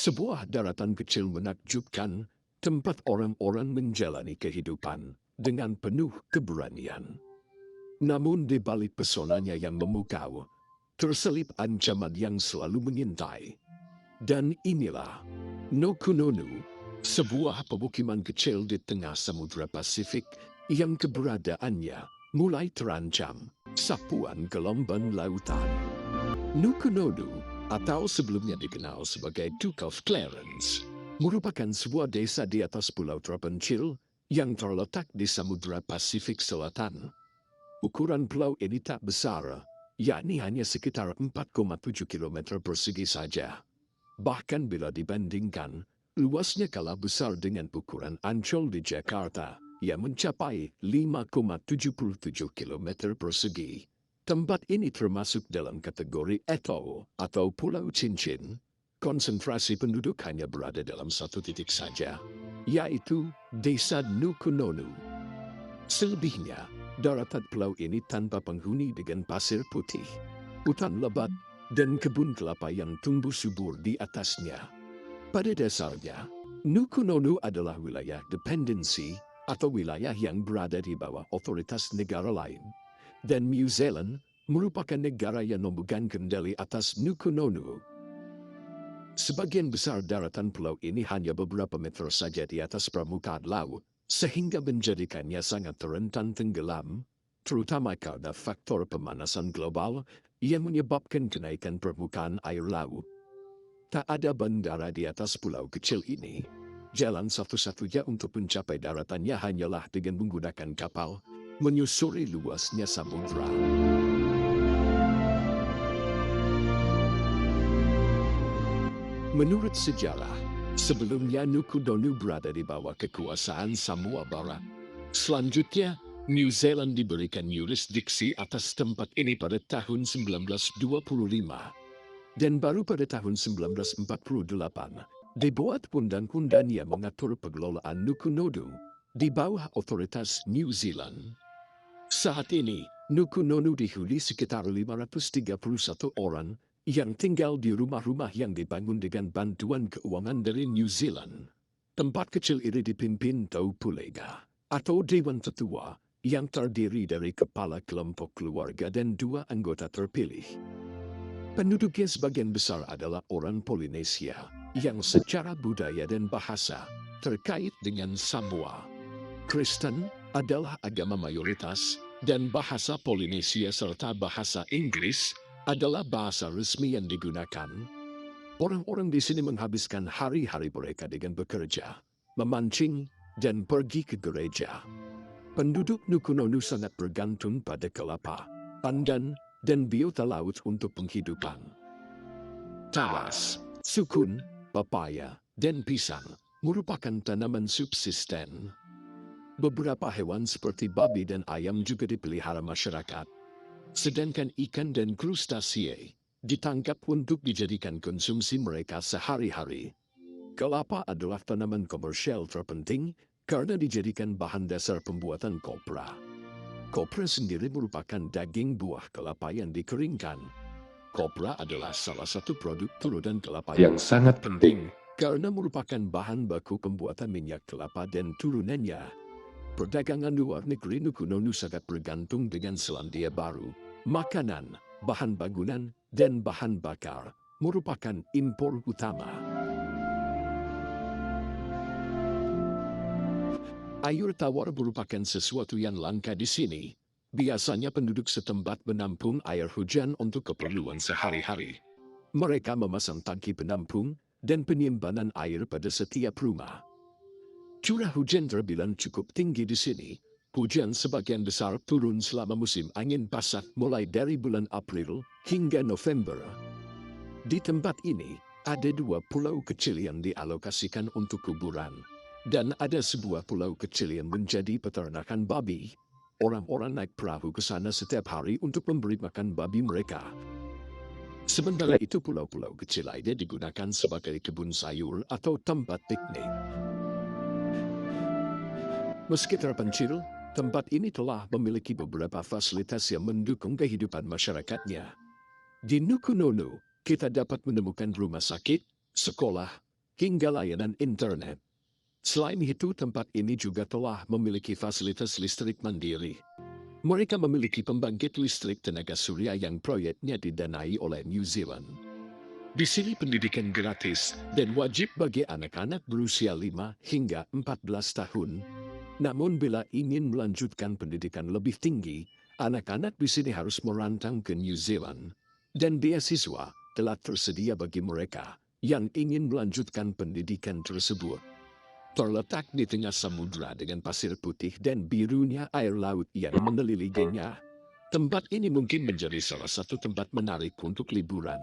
Sebuah daratan kecil menakjubkan, tempat orang-orang menjalani kehidupan dengan penuh keberanian. Namun di balik pesonanya yang memukau, terselip ancaman yang selalu mengintai. Dan inilah Nukunonu, sebuah pemukiman kecil di tengah Samudra Pasifik yang keberadaannya mulai terancam sapuan gelombang lautan. Nukunonu, atau sebelumnya dikenal sebagai Duke of Clarence, merupakan sebuah desa di atas pulau terpencil yang terletak di Samudra Pasifik Selatan. Ukuran pulau ini tak besar, yakni hanya sekitar 4,7 km persegi saja. Bahkan bila dibandingkan, luasnya kalah besar dengan ukuran Ancol di Jakarta yang mencapai 5,77 km persegi. Tempat ini termasuk dalam kategori atoll atau pulau cincin. Konsentrasi penduduk hanya berada dalam satu titik saja, yaitu Desa Nukunonu. Selebihnya, daratan pulau ini tanpa penghuni dengan pasir putih, hutan lebat, dan kebun kelapa yang tumbuh subur di atasnya. Pada dasarnya, Nukunonu adalah wilayah dependensi atau wilayah yang berada di bawah otoritas negara lain. Dan New Zealand merupakan negara yang memegang kendali atas Nukunonu. Sebagian besar daratan pulau ini hanya beberapa meter saja di atas permukaan laut, sehingga menjadikannya sangat rentan tenggelam, terutama karena faktor pemanasan global yang menyebabkan kenaikan permukaan air laut. Tak ada bandara di atas pulau kecil ini. Jalan satu-satunya untuk mencapai daratannya hanyalah dengan menggunakan kapal, menyusuri luasnya samudra. Menurut sejarah, sebelumnya Nukunonu berada di bawah kekuasaan Samoa Barat. Selanjutnya, New Zealand diberikan yurisdiksi atas tempat ini pada tahun 1925. Dan baru pada tahun 1948, dibuat undang-undang yang mengatur pengelolaan Nukunonu di bawah otoritas New Zealand. Saat ini, Nukunonu dihuni sekitar 531 orang yang tinggal di rumah-rumah yang dibangun dengan bantuan keuangan dari New Zealand. Tempat kecil ini dipimpin Taupulega, atau Dewan Tetua, yang terdiri dari kepala kelompok keluarga dan 2 anggota terpilih. Penduduknya sebagian besar adalah orang Polinesia, yang secara budaya dan bahasa terkait dengan Samoa. Kristen adalah agama mayoritas, dan bahasa Polinesia serta bahasa Inggris adalah bahasa resmi yang digunakan. Orang-orang di sini menghabiskan hari-hari mereka dengan bekerja, memancing, dan pergi ke gereja. Penduduk Nukunonu sangat bergantung pada kelapa, pandan, dan biota laut untuk penghidupan. Talas, sukun, pepaya, dan pisang merupakan tanaman subsisten. Beberapa hewan seperti babi dan ayam juga dipelihara masyarakat. Sedangkan ikan dan krustasie ditangkap untuk dijadikan konsumsi mereka sehari-hari. Kelapa adalah tanaman komersial terpenting karena dijadikan bahan dasar pembuatan kopra. Kopra sendiri merupakan daging buah kelapa yang dikeringkan. Kopra adalah salah satu produk turunan kelapa yang sangat penting karena merupakan bahan baku pembuatan minyak kelapa dan turunannya. Perdagangan luar negeri Nukunonu sangat bergantung dengan Selandia Baru. Makanan, bahan bangunan, dan bahan bakar merupakan impor utama. Air tawar merupakan sesuatu yang langka di sini. Biasanya penduduk setempat menampung air hujan untuk keperluan sehari-hari. Mereka memasang tangki penampung dan penyimpanan air pada setiap rumah. Curah hujan terbilang cukup tinggi di sini. Hujan sebagian besar turun selama musim angin pasat mulai dari bulan April hingga November. Di tempat ini, ada 2 pulau kecil yang dialokasikan untuk kuburan. Dan ada sebuah pulau kecil yang menjadi peternakan babi. Orang-orang naik perahu ke sana setiap hari untuk memberi makan babi mereka. Sementara itu pulau-pulau kecil lainnya digunakan sebagai kebun sayur atau tempat piknik. Meski terpencil, tempat ini telah memiliki beberapa fasilitas yang mendukung kehidupan masyarakatnya. Di Nukunonu, kita dapat menemukan rumah sakit, sekolah, hingga layanan internet. Selain itu, tempat ini juga telah memiliki fasilitas listrik mandiri. Mereka memiliki pembangkit listrik tenaga surya yang proyeknya didanai oleh New Zealand. Di sini pendidikan gratis dan wajib bagi anak-anak berusia 5 hingga 14 tahun. Namun bila ingin melanjutkan pendidikan lebih tinggi, anak-anak di sini harus merantau ke New Zealand. Dan beasiswa telah tersedia bagi mereka yang ingin melanjutkan pendidikan tersebut. Terletak di tengah samudra dengan pasir putih dan birunya air laut yang mengelilinginya. Tempat ini mungkin menjadi salah satu tempat menarik untuk liburan.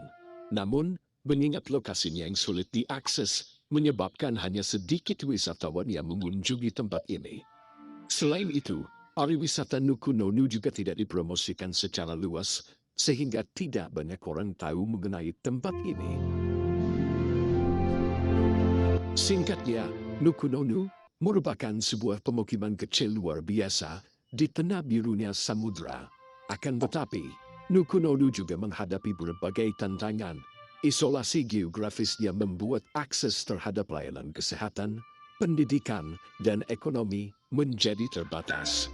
Namun, mengingat lokasinya yang sulit diakses, menyebabkan hanya sedikit wisatawan yang mengunjungi tempat ini. Selain itu, pariwisata Nuku Nonu juga tidak dipromosikan secara luas, sehingga tidak banyak orang tahu mengenai tempat ini. Singkatnya, Nuku Nonu merupakan sebuah pemukiman kecil luar biasa di tengah birunya samudra. Akan tetapi, Nuku Nonu juga menghadapi berbagai tantangan. Isolasi geografisnya membuat akses terhadap layanan kesehatan, pendidikan, dan ekonomi menjadi terbatas.